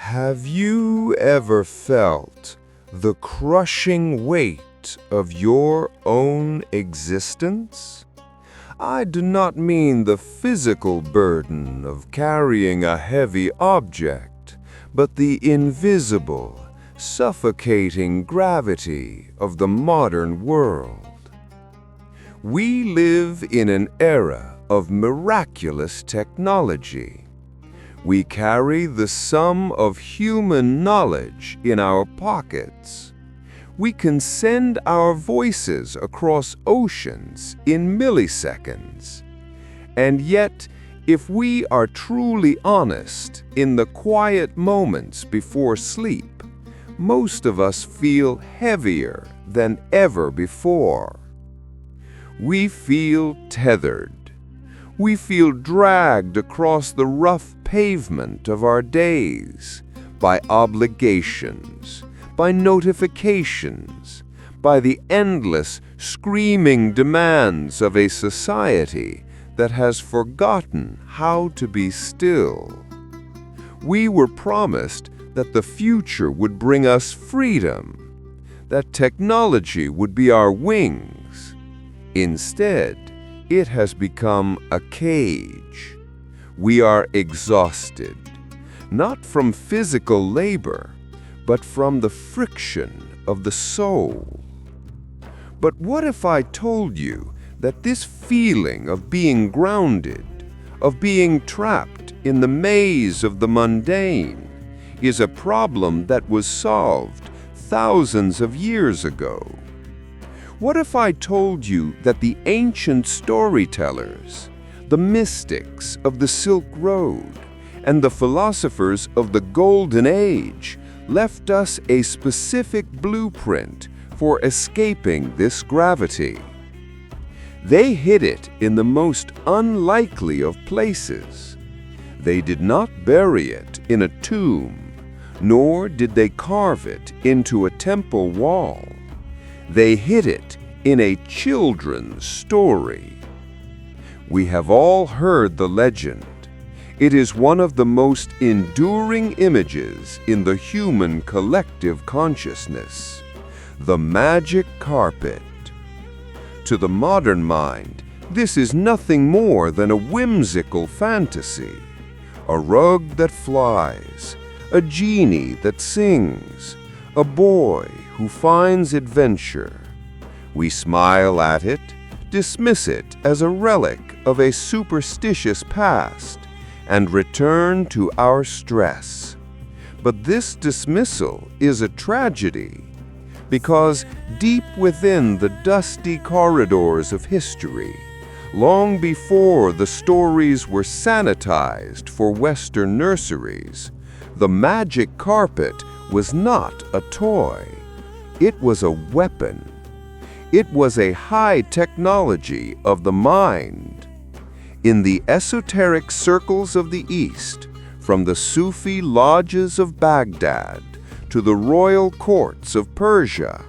Have you ever felt the crushing weight of your own existence? I do not mean the physical burden of carrying a heavy object, but the invisible, suffocating gravity of the modern world. We live in an era of miraculous technology. We carry the sum of human knowledge in our pockets. We can send our voices across oceans in milliseconds. And yet, if we are truly honest, in the quiet moments before sleep, most of us feel heavier than ever before. We feel tethered. We feel dragged across the rough pavement of our days by obligations, by notifications, by the endless, screaming demands of a society that has forgotten how to be still. We were promised that the future would bring us freedom, that technology would be our wings. Instead, it has become a cage. We are exhausted, not from physical labor, but from the friction of the soul. But what if I told you that this feeling of being grounded, of being trapped in the maze of the mundane, is a problem that was solved thousands of years ago? What if I told you that the ancient storytellers, the mystics of the Silk Road, and the philosophers of the Golden Age left us a specific blueprint for escaping this gravity? They hid it in the most unlikely of places. They did not bury it in a tomb, nor did they carve it into a temple wall. They hid it in a children's story. We have all heard the legend. It is one of the most enduring images in the human collective consciousness: the magic carpet. To the modern mind, this is nothing more than a whimsical fantasy, a rug that flies, a genie that sings, a boy who finds adventure. We smile at it, dismiss it as a relic of a superstitious past, and return to our stress. But this dismissal is a tragedy, because deep within the dusty corridors of history, long before the stories were sanitized for Western nurseries, the magic carpet was not a toy. It was a weapon. It was a high technology of the mind. In the esoteric circles of the East, from the Sufi lodges of Baghdad to the royal courts of Persia,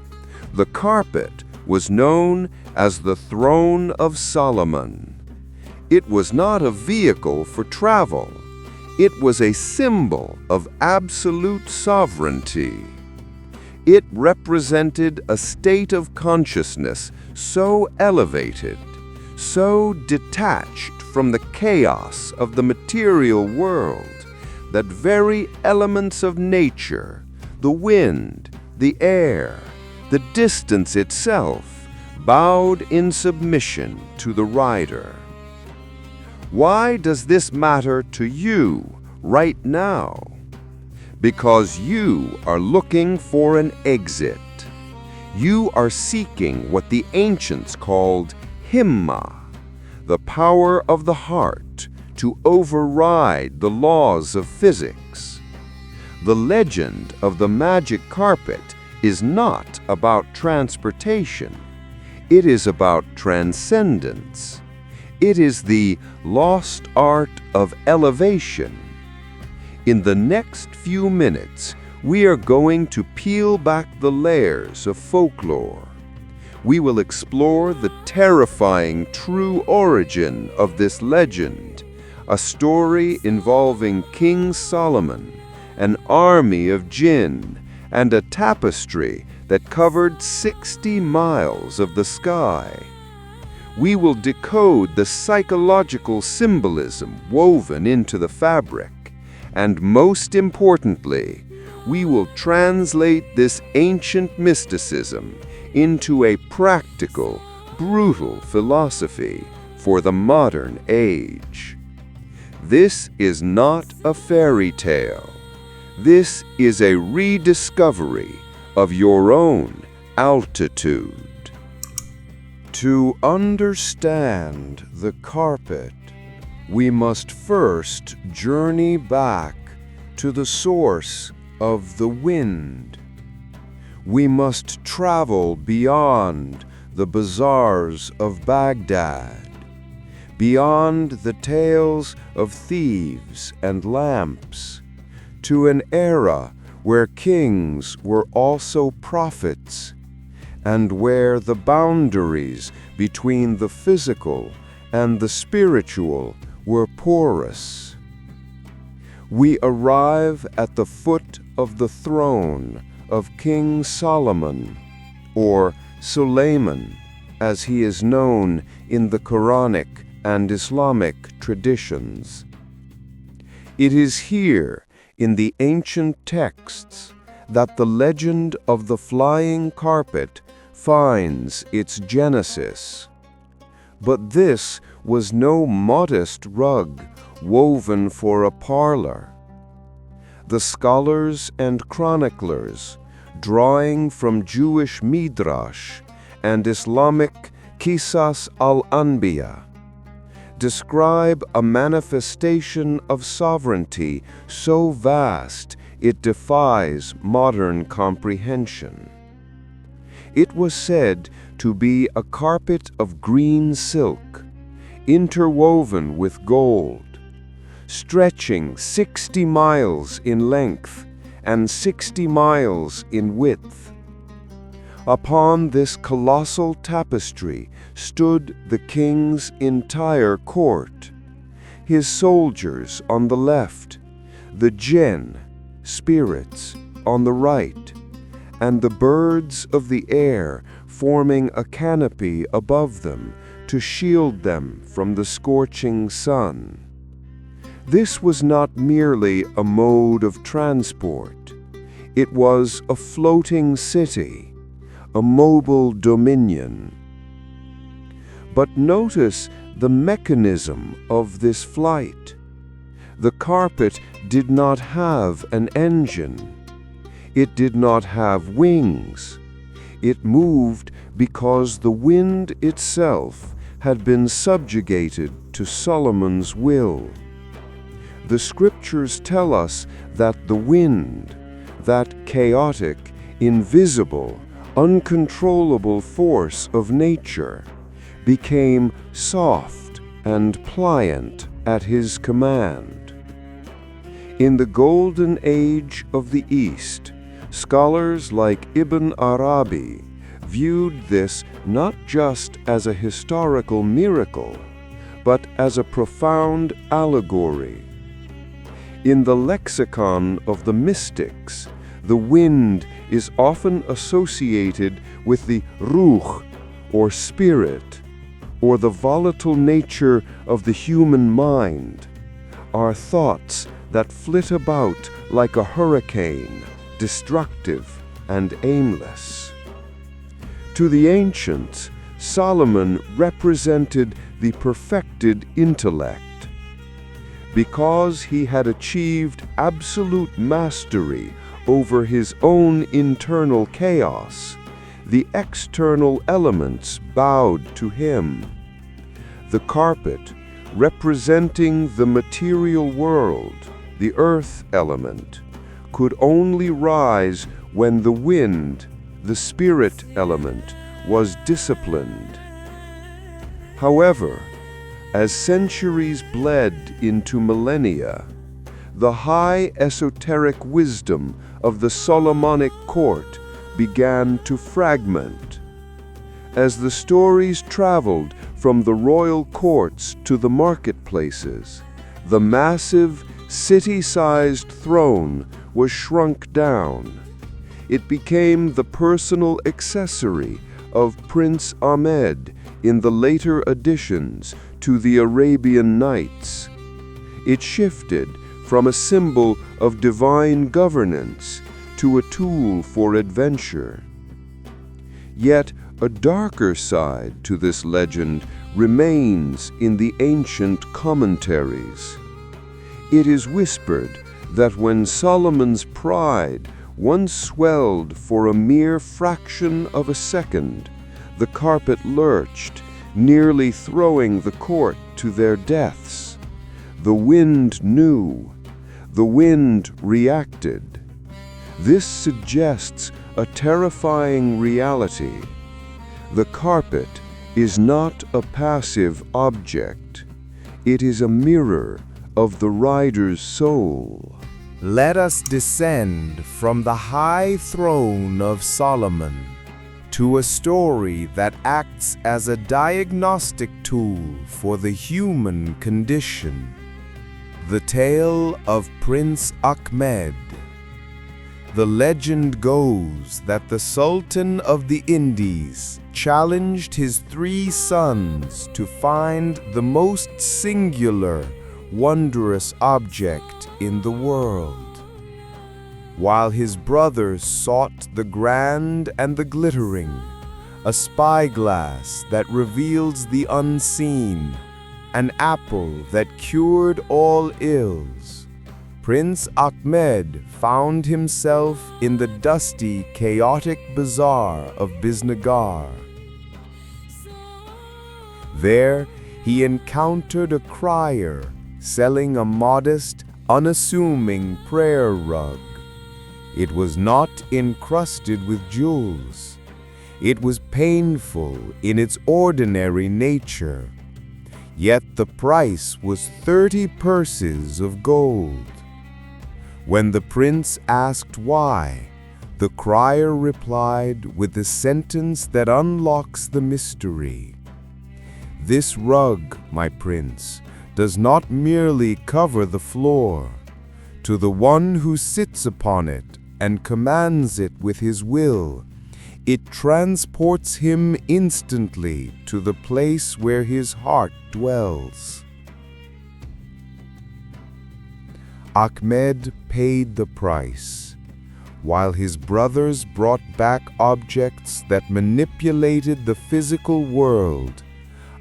the carpet was known as the throne of Solomon. It was not a vehicle for travel. It was a symbol of absolute sovereignty. It represented a state of consciousness so elevated, so detached from the chaos of the material world, that very elements of nature, the wind, the air, the distance itself, bowed in submission to the rider. Why does this matter to you right now? Because you are looking for an exit. You are seeking what the ancients called himma, the power of the heart to override the laws of physics. The legend of the magic carpet is not about transportation. It is about transcendence. It is the lost art of elevation. In the next few minutes, we are going to peel back the layers of folklore. We will explore the terrifying true origin of this legend, a story involving King Solomon an army of Jinn, and a tapestry that covered 60 miles of the sky. We will decode the psychological symbolism woven into the fabric, and most importantly, we will translate this ancient mysticism into a practical, brutal philosophy for the modern age. This is not a fairy tale. This is a rediscovery of your own altitude. To understand the carpet, we must first journey back to the source of the wind. We must travel beyond the bazaars of Baghdad, beyond the tales of thieves and lamps, to an era where kings were also prophets, and where the boundaries between the physical and the spiritual were porous. We arrive at the foot of the throne of King Solomon, or Sulayman, as he is known in the Quranic and Islamic traditions. It is here, in the ancient texts, that the legend of the flying carpet finds its genesis. But this was no modest rug woven for a parlor. The scholars and chroniclers, drawing from Jewish Midrash and Islamic Qisas al-Anbiya, describe a manifestation of sovereignty so vast it defies modern comprehension. It was said to be a carpet of green silk, interwoven with gold, stretching 60 miles in length and 60 miles in width. Upon this colossal tapestry stood the king's entire court, his soldiers on the left, the Jinn, spirits, on the right, and the birds of the air forming a canopy above them to shield them from the scorching sun. This was not merely a mode of transport. It was a floating city, a mobile dominion. But notice the mechanism of this flight. The carpet did not have an engine. It did not have wings. It moved because the wind itself had been subjugated to Solomon's will. The scriptures tell us that the wind, that chaotic, invisible, uncontrollable force of nature, became soft and pliant at his command. In the golden age of the East, scholars like Ibn Arabi viewed this not just as a historical miracle, but as a profound allegory. In the lexicon of the mystics, the wind is often associated with the ruh, or spirit, or the volatile nature of the human mind, our thoughts that flit about like a hurricane, destructive and aimless. To the ancients, Solomon represented the perfected intellect. Because he had achieved absolute mastery over his own internal chaos, the external elements bowed to him. The carpet, representing the material world, the earth element, could only rise when the wind, the spirit element, was disciplined. However, as centuries bled into millennia, the high esoteric wisdom of the Solomonic court began to fragment. As the stories traveled from the royal courts to the marketplaces, the massive, city-sized throne was shrunk down. It became the personal accessory of Prince Ahmed in the later additions to the Arabian Nights. It shifted from a symbol of divine governance to a tool for adventure. Yet a darker side to this legend remains in the ancient commentaries. It is whispered that when Solomon's pride once swelled for a mere fraction of a second, the carpet lurched, nearly throwing the court to their deaths. The wind knew. The wind reacted. This suggests a terrifying reality. The carpet is not a passive object. It is a mirror of the rider's soul. Let us descend from the high throne of Solomon to a story that acts as a diagnostic tool for the human condition. The tale of Prince Ahmed. The legend goes that the Sultan of the Indies challenged his 3 sons to find the most singular, wondrous object in the world, while his brothers sought the grand and the glittering, a spyglass that reveals the unseen, an apple that cured all ills. Prince Ahmed found himself in the dusty, chaotic bazaar of Bisnagar. There, he encountered a crier selling a modest, unassuming prayer rug. It was not encrusted with jewels. It was painful in its ordinary nature. Yet the price was 30 purses of gold. When the prince asked why, the crier replied with the sentence that unlocks the mystery. "This rug, my prince, does not merely cover the floor. To the one who sits upon it and commands it with his will, it transports him instantly to the place where his heart dwells." Ahmed paid the price, while his brothers brought back objects that manipulated the physical world.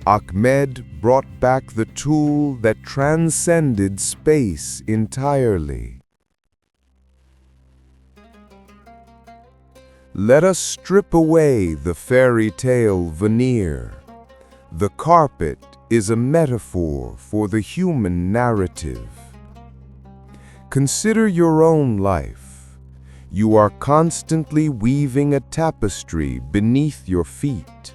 Ahmed brought back the tool that transcended space entirely. Let us strip away the fairy tale veneer. The carpet is a metaphor for the human narrative. Consider your own life. You are constantly weaving a tapestry beneath your feet.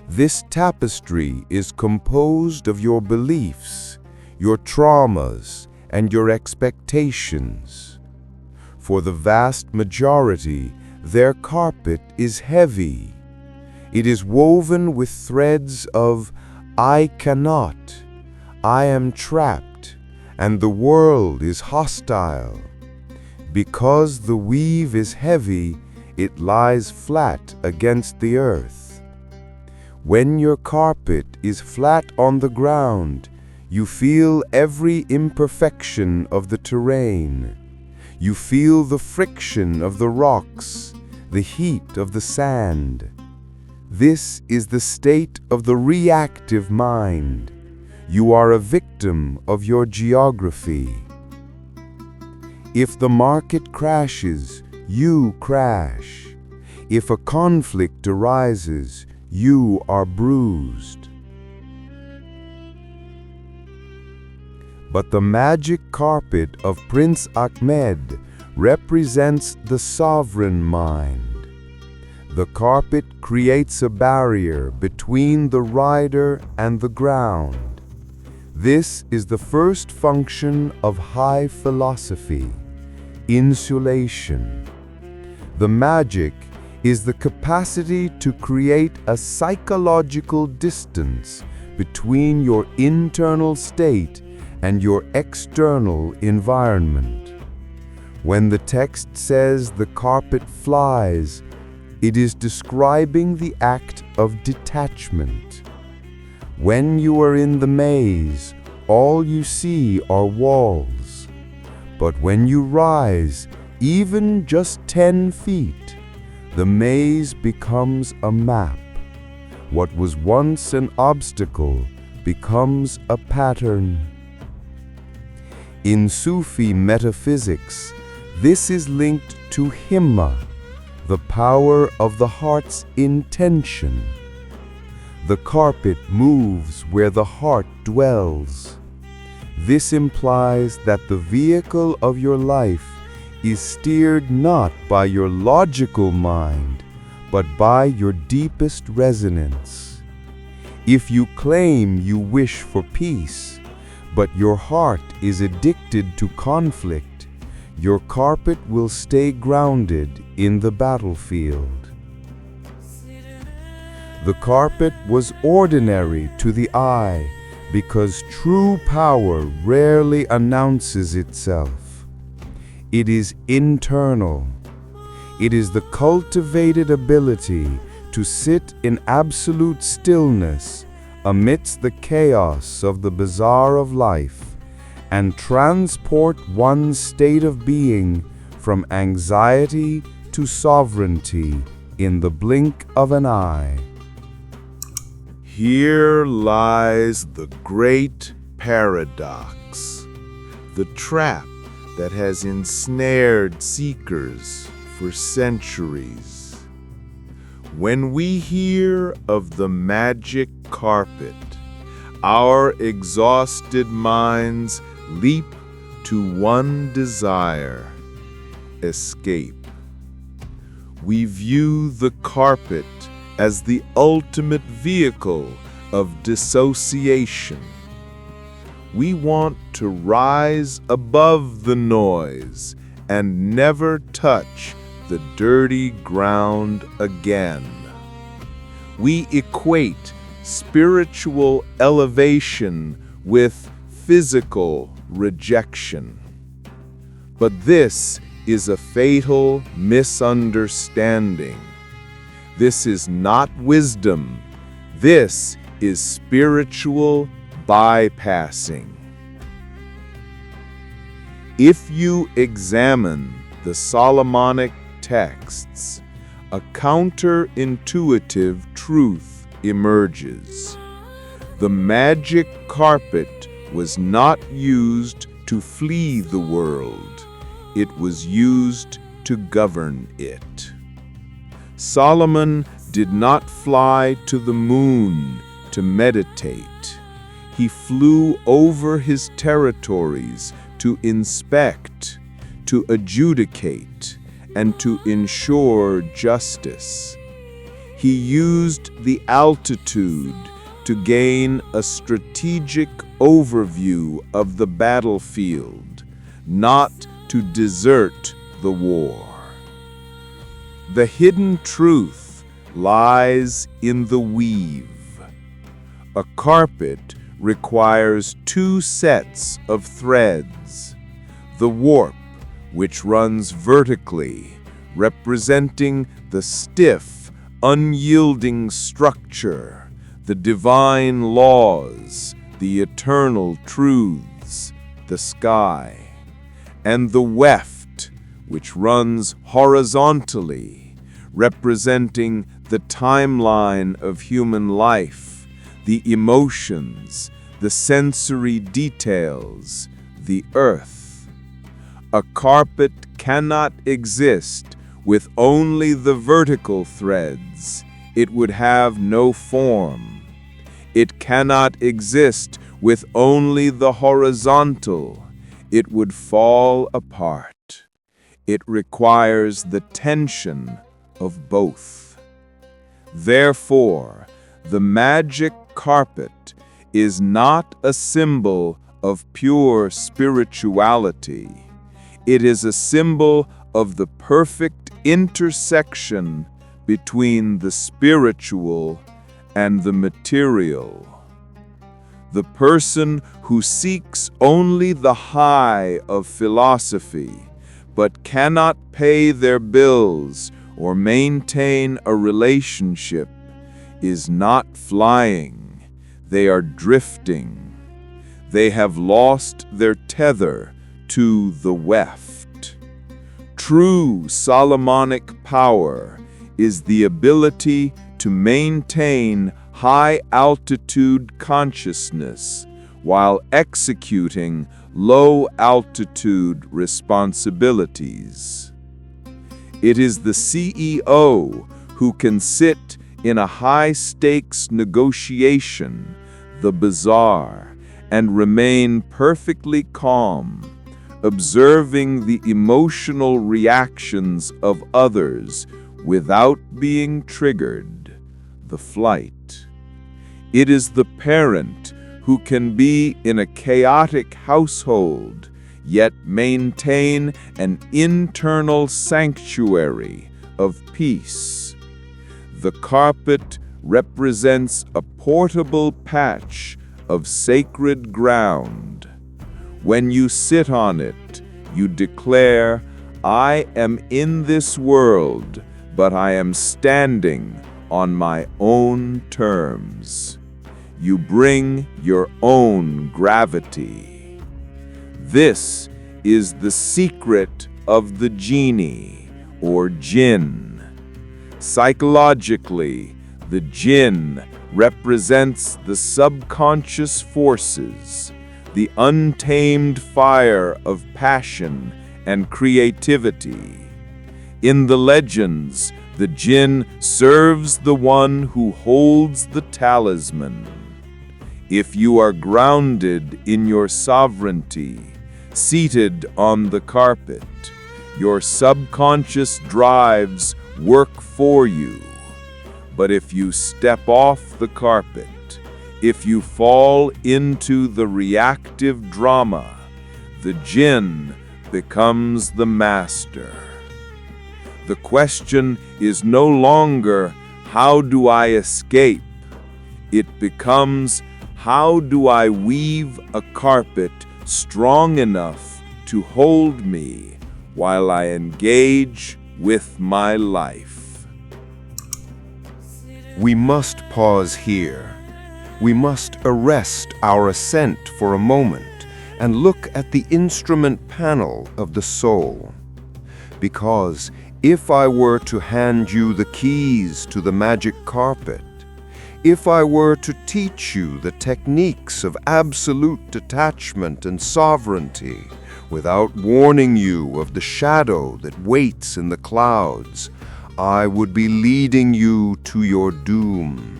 This tapestry is composed of your beliefs, your traumas, and your expectations. For the vast majority, their carpet is heavy. It is woven with threads of "I cannot," "I am trapped," and "the world is hostile." Because the weave is heavy, it lies flat against the earth. When your carpet is flat on the ground, you feel every imperfection of the terrain. You feel the friction of the rocks, the heat of the sand. This is the state of the reactive mind. You are a victim of your geography. If the market crashes, you crash. If a conflict arises, you are bruised. But the magic carpet of Prince Ahmed represents the sovereign mind. The carpet creates a barrier between the rider and the ground. This is the first function of high philosophy, insulation. The magic is the capacity to create a psychological distance between your internal state and your external environment. When the text says the carpet flies, it is describing the act of detachment. When you are in the maze, all you see are walls. But when you rise, even just 10 feet, the maze becomes a map. What was once an obstacle becomes a pattern. In Sufi metaphysics, this is linked to himma, the power of the heart's intention. The carpet moves where the heart dwells. This implies that the vehicle of your life is steered not by your logical mind, but by your deepest resonance. If you claim you wish for peace, but your heart is addicted to conflict, your carpet will stay grounded in the battlefield. The carpet was ordinary to the eye because true power rarely announces itself. It is internal. It is the cultivated ability to sit in absolute stillness amidst the chaos of the bazaar of life and transport one's state of being from anxiety to sovereignty in the blink of an eye. Here lies the great paradox, the trap that has ensnared seekers for centuries. When we hear of the magic carpet, our exhausted minds leap to one desire: escape. We view the carpet as the ultimate vehicle of dissociation. We want to rise above the noise and never touch the dirty ground again. We equate spiritual elevation with physical rejection. But this is a fatal misunderstanding. This is not wisdom. This is spiritual bypassing. If you examine the Solomonic texts, a counterintuitive truth emerges. The magic carpet was not used to flee the world. It was used to govern it. Solomon did not fly to the moon to meditate. He flew over his territories to inspect, to adjudicate, and to ensure justice. He used the altitude to gain a strategic overview of the battlefield, not to desert the war. The hidden truth lies in the weave. A carpet requires two sets of threads: the warp, which runs vertically, representing the stiff, unyielding structure, the divine laws, the eternal truths, the sky; and the weft, which runs horizontally, representing the timeline of human life, the emotions, the sensory details, the earth. A carpet cannot exist with only the vertical threads. It would have no form. It cannot exist with only the horizontal. It would fall apart. It requires the tension of both. Therefore, the magic carpet is not a symbol of pure spirituality. It is a symbol of the perfect intersection between the spiritual and the material. the person who seeks only the high of philosophy, but cannot pay their bills or maintain a relationship, is not flying. They are drifting. They have lost their tether to the weft. True Solomonic power is the ability to maintain high-altitude consciousness while executing low-altitude responsibilities. It is the CEO who can sit in a high-stakes negotiation, the bazaar, and remain perfectly calm, observing the emotional reactions of others without being triggered, the flight. It is the parent who can be in a chaotic household, yet maintain an internal sanctuary of peace. The carpet represents a portable patch of sacred ground. When you sit on it, you declare, "I am in this world, but I am standing on my own terms." You bring your own gravity. This is the secret of the genie, or Jinn. Psychologically, the Jinn represents the subconscious forces, the untamed fire of passion and creativity. In the legends, the Jinn serves the one who holds the talisman. If you are grounded in your sovereignty, seated on the carpet, your subconscious drives work for you. But if you step off the carpet, if you fall into the reactive drama, the Jinn becomes the master. The question is no longer, how do I escape? It becomes, how do I weave a carpet strong enough to hold me while I engage with my life? We must pause here. We must arrest our ascent for a moment and look at the instrument panel of the soul. Because if I were to hand you the keys to the magic carpet, if I were to teach you the techniques of absolute detachment and sovereignty, without warning you of the shadow that waits in the clouds, I would be leading you to your doom.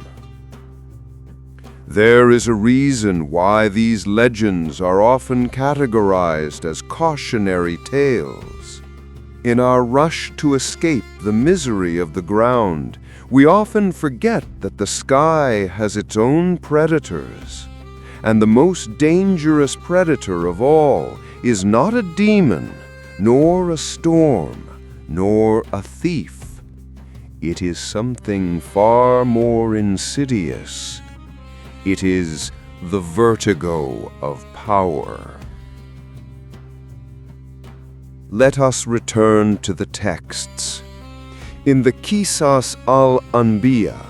There is a reason why these legends are often categorized as cautionary tales. In our rush to escape the misery of the ground, we often forget that the sky has its own predators. And the most dangerous predator of all is not a demon, nor a storm, nor a thief. It is something far more insidious. It is the vertigo of power. Let us return to the texts. In the Qisas al-Anbiya,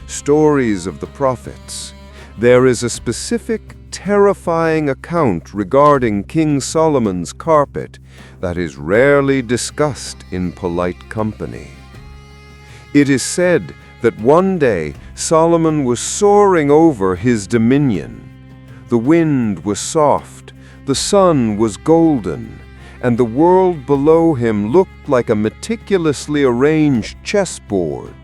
stories of the prophets, there is a specific, terrifying account regarding King Solomon's carpet that is rarely discussed in polite company. It is said that one day Solomon was soaring over his dominion. The wind was soft, the sun was golden, and the world below him looked like a meticulously arranged chessboard.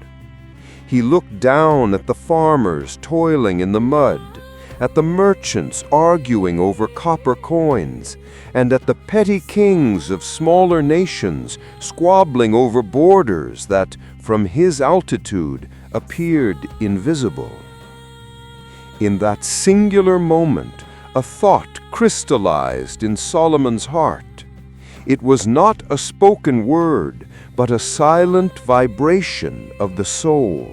He looked down at the farmers toiling in the mud, at the merchants arguing over copper coins, and at the petty kings of smaller nations squabbling over borders that, from his altitude, appeared invisible. In that singular moment, a thought crystallized in Solomon's heart. It was not a spoken word, but a silent vibration of the soul.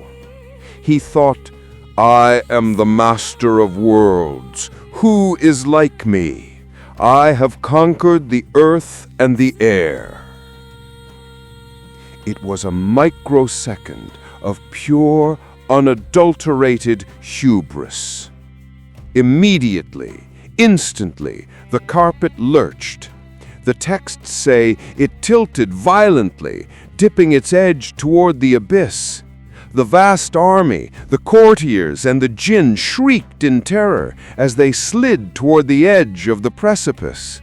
He thought, "I am the master of worlds, Who is like me? I have conquered the earth and the air. It was a microsecond of pure, unadulterated hubris. Immediately, instantly, the carpet lurched. The texts say it tilted violently, dipping its edge toward the abyss. The vast army, the courtiers, and the Jinn shrieked in terror as they slid toward the edge of the precipice.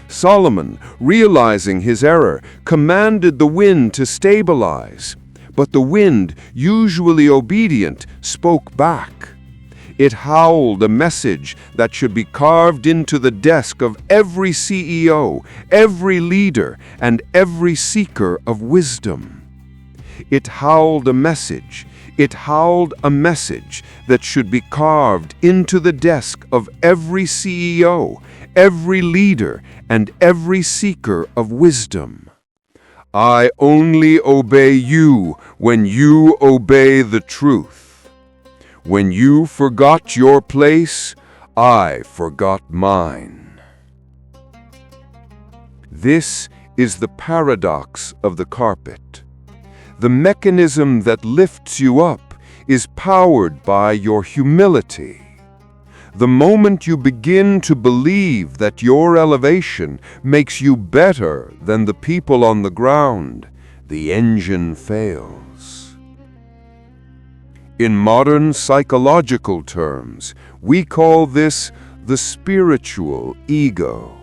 Sulayman, realizing his error, commanded the wind to stabilize. But the wind, usually obedient, spoke back. It howled a message that should be carved into the desk of every CEO, every leader, and every seeker of wisdom. It howled a message. It howled a message that should be carved into the desk of every CEO, every leader, and every seeker of wisdom. I only obey you when you obey the truth. When you forgot your place, I forgot mine. This is the paradox of the carpet. The mechanism that lifts you up is powered by your humility. The moment you begin to believe that your elevation makes you better than the people on the ground, the engine fails. In modern psychological terms, we call this the spiritual ego.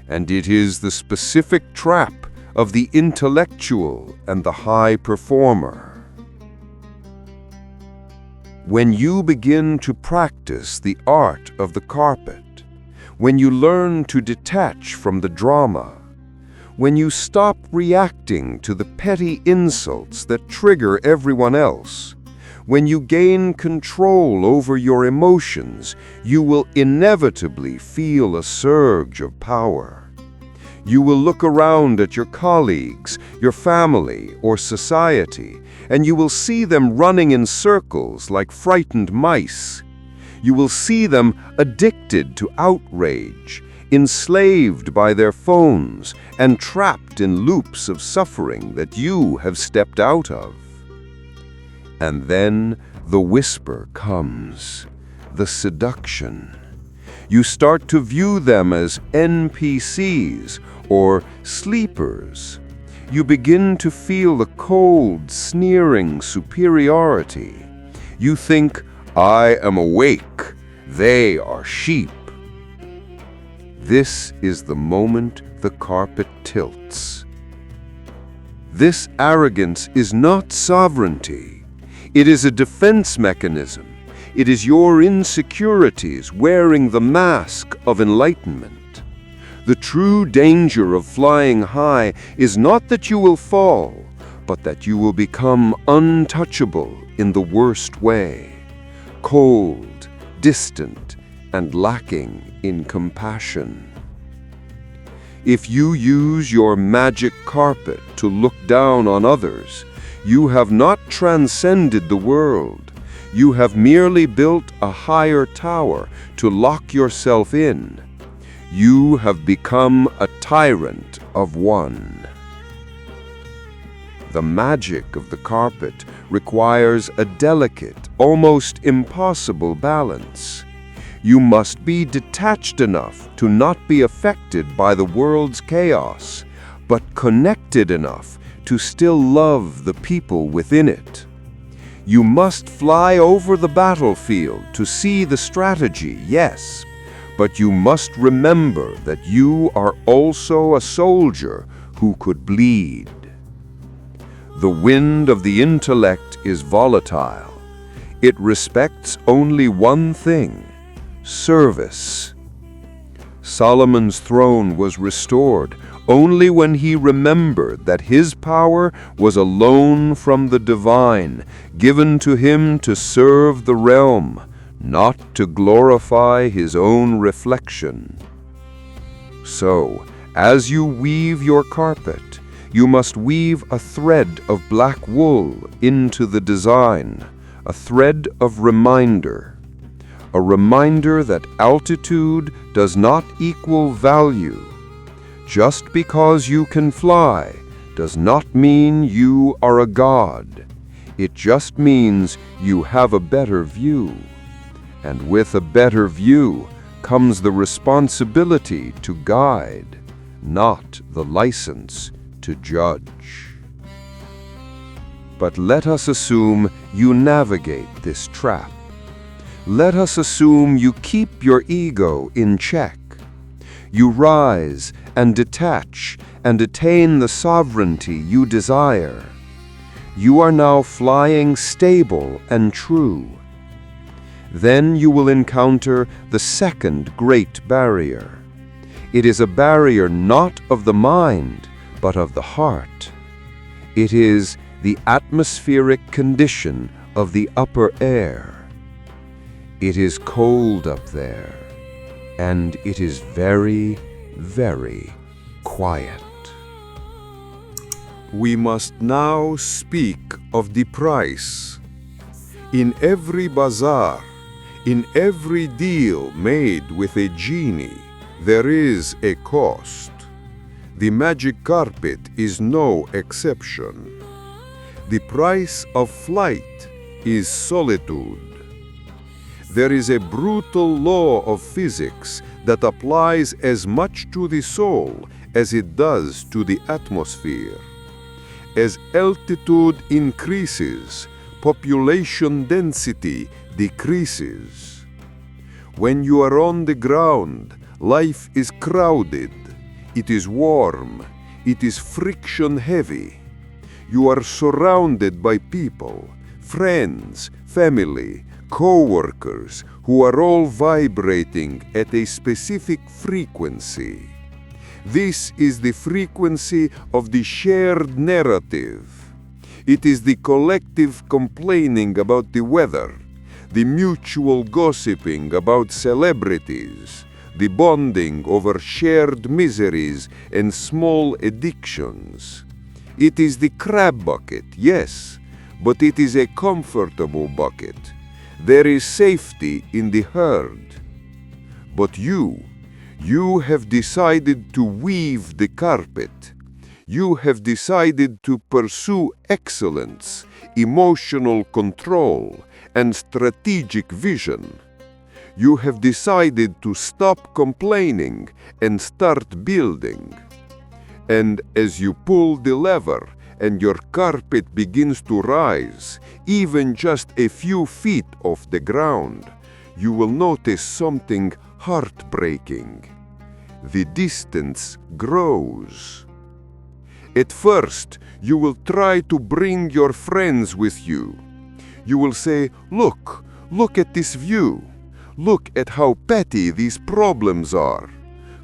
And it is the specific trap of the intellectual and the high performer. When you begin to practice the art of the carpet, when you learn to detach from the drama, when you stop reacting to the petty insults that trigger everyone else, when you gain control over your emotions, you will inevitably feel a surge of power. You will look around at your colleagues, your family, or society, and you will see them running in circles like frightened mice. You will see them addicted to outrage, enslaved by their phones, and trapped in loops of suffering that you have stepped out of. And then the whisper comes, the seduction. You start to view them as NPCs or sleepers. You begin to feel the cold, sneering superiority. You think, I am awake, they are sheep. This is the moment the carpet tilts. This arrogance is not sovereignty. It is a defense mechanism. It is your insecurities wearing the mask of enlightenment. The true danger of flying high is not that you will fall, but that you will become untouchable in the worst way, cold, distant, and lacking in compassion. If you use your magic carpet to look down on others, you have not transcended the world. You have merely built a higher tower to lock yourself in. You have become a tyrant of one. The magic of the carpet requires a delicate, almost impossible balance. You must be detached enough to not be affected by the world's chaos, but connected enough to still love the people within it. You must fly over the battlefield to see the strategy, yes, but you must remember that you are also a soldier who could bleed. The wind of the intellect is volatile. It respects only one thing: service. Solomon's throne was restored only when he remembered that his power was a loan from the divine, given to him to serve the realm, not to glorify his own reflection. So, as you weave your carpet, you must weave a thread of black wool into the design, a thread of reminder. a reminder that altitude does not equal value. Just because you can fly does not mean you are a god. It just means you have a better view. And with a better view comes the responsibility to guide, not the license to judge. But let us assume you navigate this trap. Let us assume you keep your ego in check. You rise and detach and attain the sovereignty you desire. You are now flying stable and true. Then you will encounter the second great barrier. It is a barrier not of the mind, but of the heart. It is the atmospheric condition of the upper air. It is cold up there, and it is very, very quiet. We must now speak of the price. In every bazaar, in every deal made with a genie, there is a cost. The magic carpet is no exception. The price of flight is solitude. There is a brutal law of physics that applies as much to the soul as it does to the atmosphere. As altitude increases, population density decreases. When you are on the ground, life is crowded. It is warm. It is friction heavy. You are surrounded by people, friends, family, co-workers who are all vibrating at a specific frequency. This is the frequency of the shared narrative. It is the collective complaining about the weather, the mutual gossiping about celebrities, the bonding over shared miseries and small addictions. It is the crab bucket, yes, but it is a comfortable bucket. There is safety in the herd. But you have decided to weave the carpet. You have decided to pursue excellence, emotional control, and strategic vision. You have decided to stop complaining and start building. And as you pull the lever and your carpet begins to rise, even just a few feet off the ground, you will notice something heartbreaking. The distance grows. At first, you will try to bring your friends with you. You will say, look at this view. Look at how petty these problems are.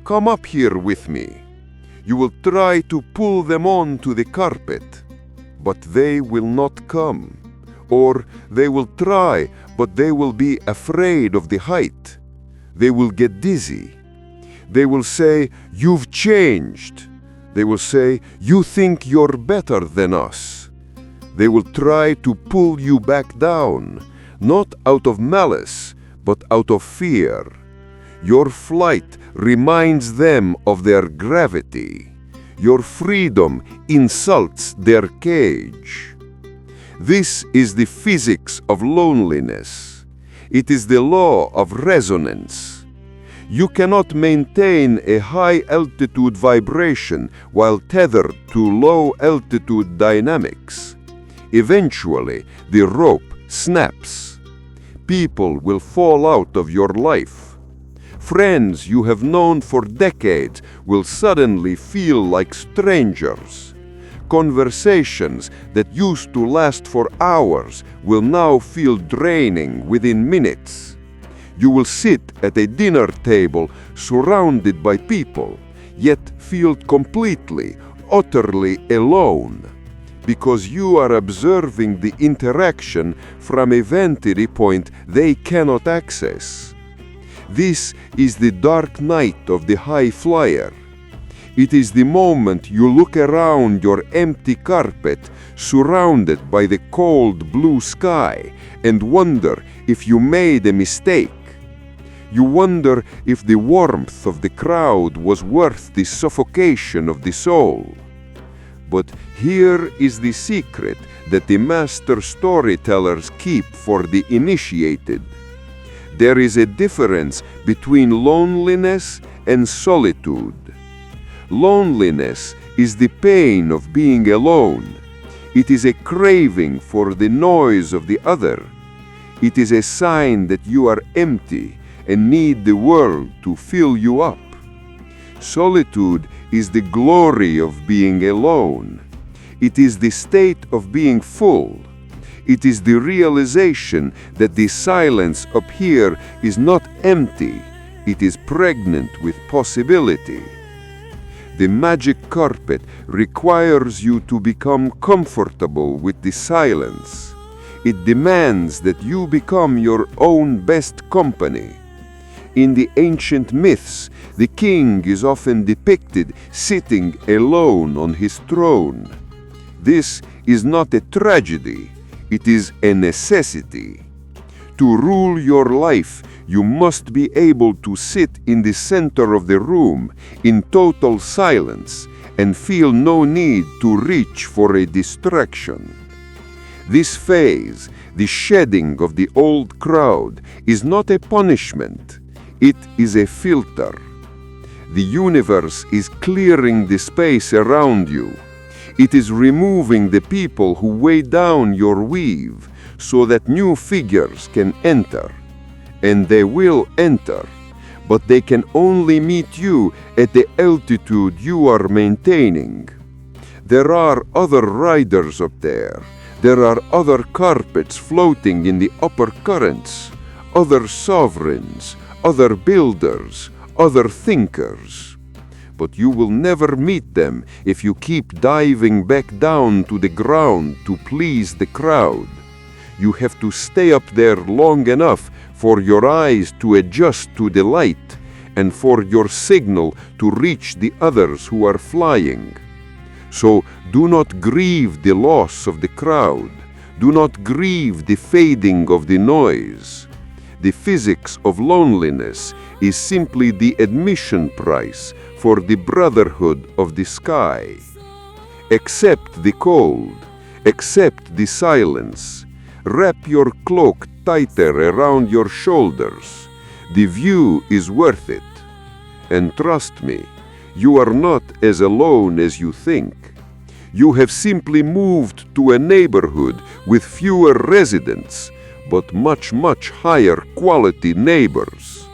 Come up here with me. You will try to pull them onto the carpet, but they will not come. Or they will try, but they will be afraid of the height. They will get dizzy. They will say, you've changed. They will say, you think you're better than us. They will try to pull you back down, not out of malice, but out of fear. Your flight reminds them of their gravity. Your freedom insults their cage. This is the physics of loneliness. It is the law of resonance. You cannot maintain a high-altitude vibration while tethered to low-altitude dynamics. Eventually, the rope snaps. People will fall out of your life. Friends you have known for decades will suddenly feel like strangers. Conversations that used to last for hours will now feel draining within minutes. You will sit at a dinner table surrounded by people, yet feel completely, utterly alone, because you are observing the interaction from a vantage point they cannot access. This is the dark night of the high flyer. It is the moment you look around your empty carpet, surrounded by the cold blue sky, and wonder if you made a mistake. You wonder if the warmth of the crowd was worth the suffocation of the soul. But here is the secret that the master storytellers keep for the initiated. There is a difference between loneliness and solitude. Loneliness is the pain of being alone. It is a craving for the noise of the other. It is a sign that you are empty and need the world to fill you up. Solitude is the glory of being alone. It is the state of being full. It is the realization that the silence up here is not empty. It is pregnant with possibility. The magic carpet requires you to become comfortable with the silence. It demands that you become your own best company. In the ancient myths, the king is often depicted sitting alone on his throne. This is not a tragedy, it is a necessity. To rule your life, you must be able to sit in the center of the room in total silence and feel no need to reach for a distraction. This phase, the shedding of the old crowd, is not a punishment. It is a filter. The universe is clearing the space around you. It is removing the people who weigh down your weave so that new figures can enter. And they will enter, but they can only meet you at the altitude you are maintaining. There are other riders up there. There are other carpets floating in the upper currents, other sovereigns, other builders, other thinkers. But you will never meet them if you keep diving back down to the ground to please the crowd. You have to stay up there long enough for your eyes to adjust to the light and for your signal to reach the others who are flying. So do not grieve the loss of the crowd. Do not grieve the fading of the noise. The physics of loneliness is simply the admission price for the brotherhood of the sky. Accept the cold. Accept the silence. Wrap your cloak tighter around your shoulders. The view is worth it. And trust me, you are not as alone as you think. You have simply moved to a neighborhood with fewer residents, but much higher quality neighbors.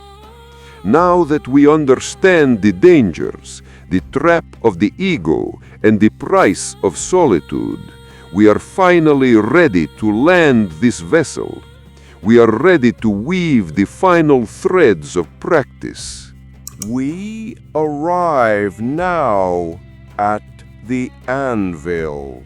Now that we understand the dangers, the trap of the ego, and the price of solitude, we are finally ready to land this vessel. We are ready to weave the final threads of practice. We arrive now at the anvil.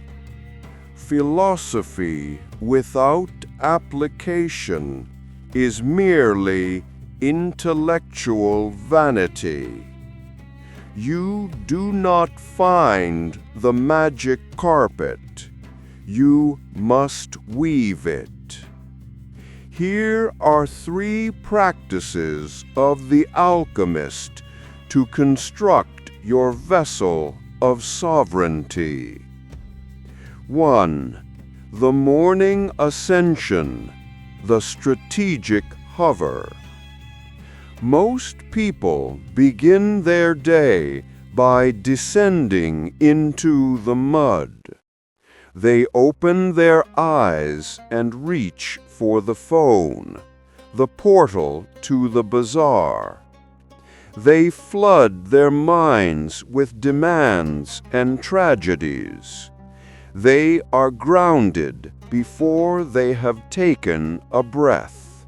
Philosophy without application is merely intellectual vanity. You do not find the magic carpet. You must weave it. Here are 3 practices of the alchemist to construct your vessel of sovereignty. 1. The morning ascension, the strategic hover. Most people begin their day by descending into the mud. They open their eyes and reach for the phone, the portal to the bazaar. They flood their minds with demands and tragedies. They are grounded before they have taken a breath.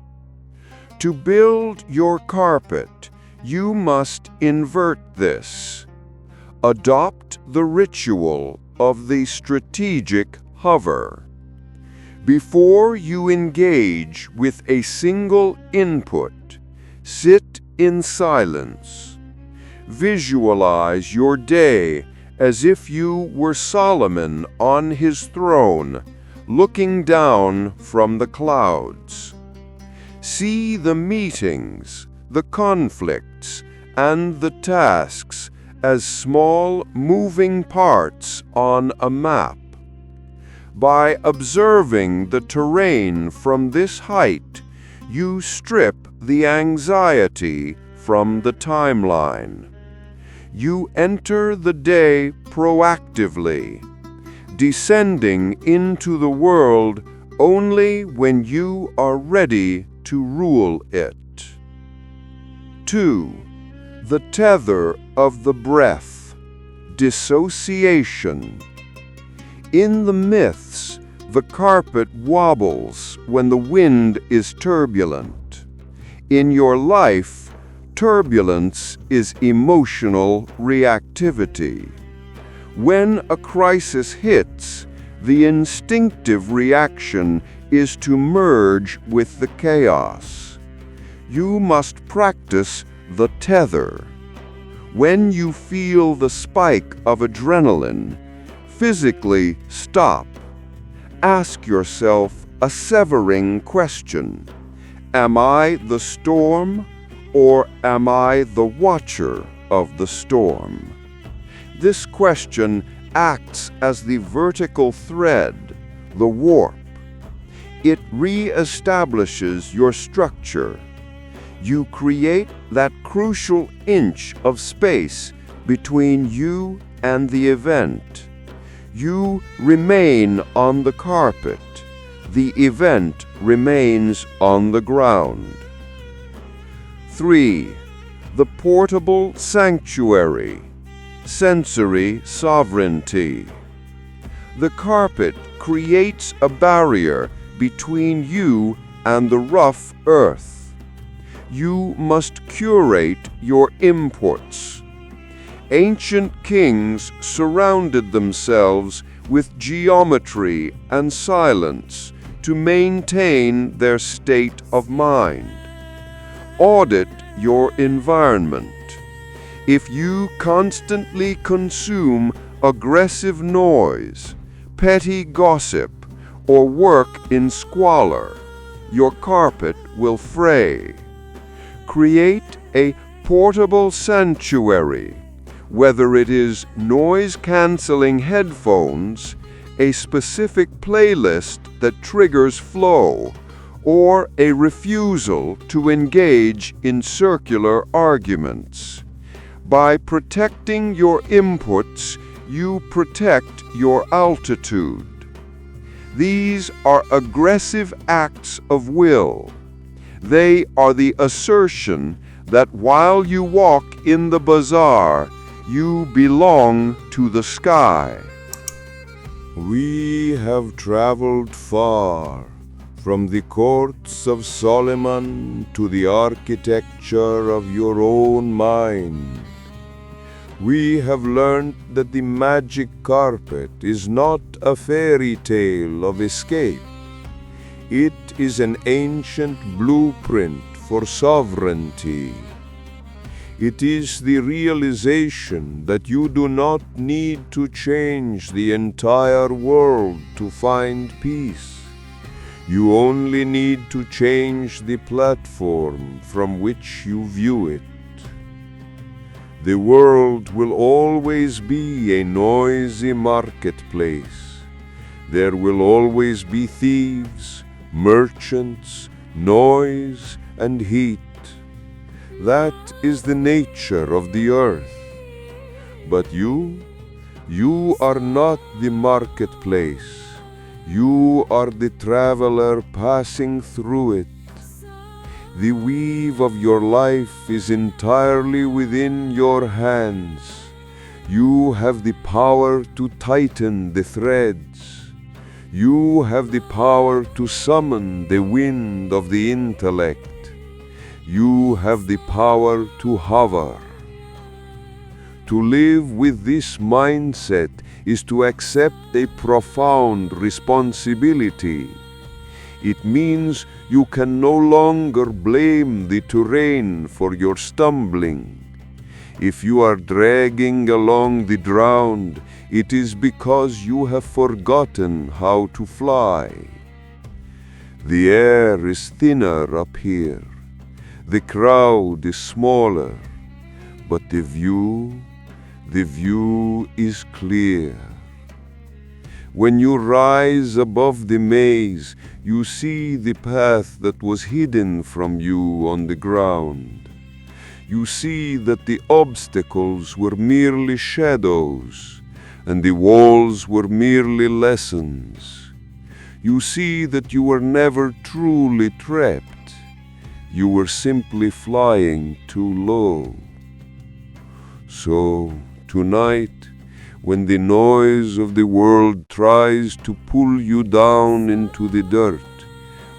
To build your carpet, you must invert this. Adopt the ritual of the strategic hover. Before you engage with a single input, sit in silence. Visualize your day as if you were Solomon on his throne, looking down from the clouds. See the meetings, the conflicts, and the tasks as small moving parts on a map. By observing the terrain from this height, you strip the anxiety from the timeline. You enter the day proactively, descending into the world only when you are ready to rule it. 2. The tether of the breath, dissociation. In the myths, the carpet wobbles when the wind is turbulent. In your life, turbulence is emotional reactivity. When a crisis hits, the instinctive reaction is to merge with the chaos. You must practice the tether. When you feel the spike of adrenaline, physically stop. Ask yourself a severing question. Am I the storm, or am I the watcher of the storm? This question acts as the vertical thread, the warp. It re-establishes your structure. You create that crucial inch of space between you and the event. You remain on the carpet. The event remains on the ground. 3. The portable sanctuary, sensory sovereignty. The carpet creates a barrier between you and the rough earth. You must curate your inputs. Ancient kings surrounded themselves with geometry and silence to maintain their state of mind. Audit your environment. If you constantly consume aggressive noise, petty gossip, or work in squalor, your carpet will fray. Create a portable sanctuary, whether it is noise-canceling headphones, a specific playlist that triggers flow, or a refusal to engage in circular arguments. By protecting your inputs, you protect your altitude. These are aggressive acts of will. They are the assertion that while you walk in the bazaar, you belong to the sky. We have traveled far, from the courts of Sulayman to the architecture of your own mind. We have learned that the magic carpet is not a fairy tale of escape. It is an ancient blueprint for sovereignty. It is the realization that you do not need to change the entire world to find peace. You only need to change the platform from which you view it. The world will always be a noisy marketplace. There will always be thieves, merchants, noise, and heat. That is the nature of the earth. But you are not the marketplace. You are the traveler passing through it. The weave of your life is entirely within your hands. You have the power to tighten the threads. You have the power to summon the wind of the intellect. You have the power to hover. To live with this mindset is to accept a profound responsibility. It means you can no longer blame the terrain for your stumbling. If you are dragging along the ground, it is because you have forgotten how to fly. The air is thinner up here. The crowd is smaller, but the view is clear. When you rise above the maze, you see the path that was hidden from you on the ground. You see that the obstacles were merely shadows, and the walls were merely lessons. You see that you were never truly trapped. You were simply flying too low. So, tonight, when the noise of the world tries to pull you down into the dirt,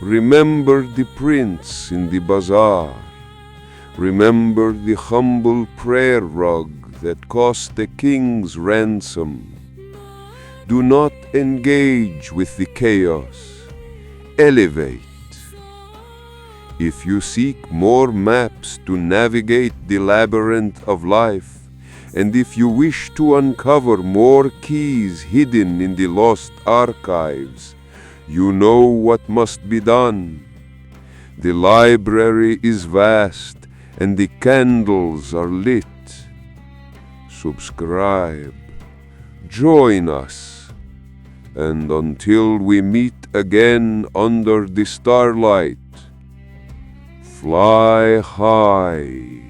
remember the prince in the bazaar. Remember the humble prayer rug that cost a king's ransom. Do not engage with the chaos. Elevate. If you seek more maps to navigate the labyrinth of life, and if you wish to uncover more keys hidden in the lost archives, you know what must be done. The library is vast, and the candles are lit. Subscribe. Join us. And until we meet again under the starlight, fly high.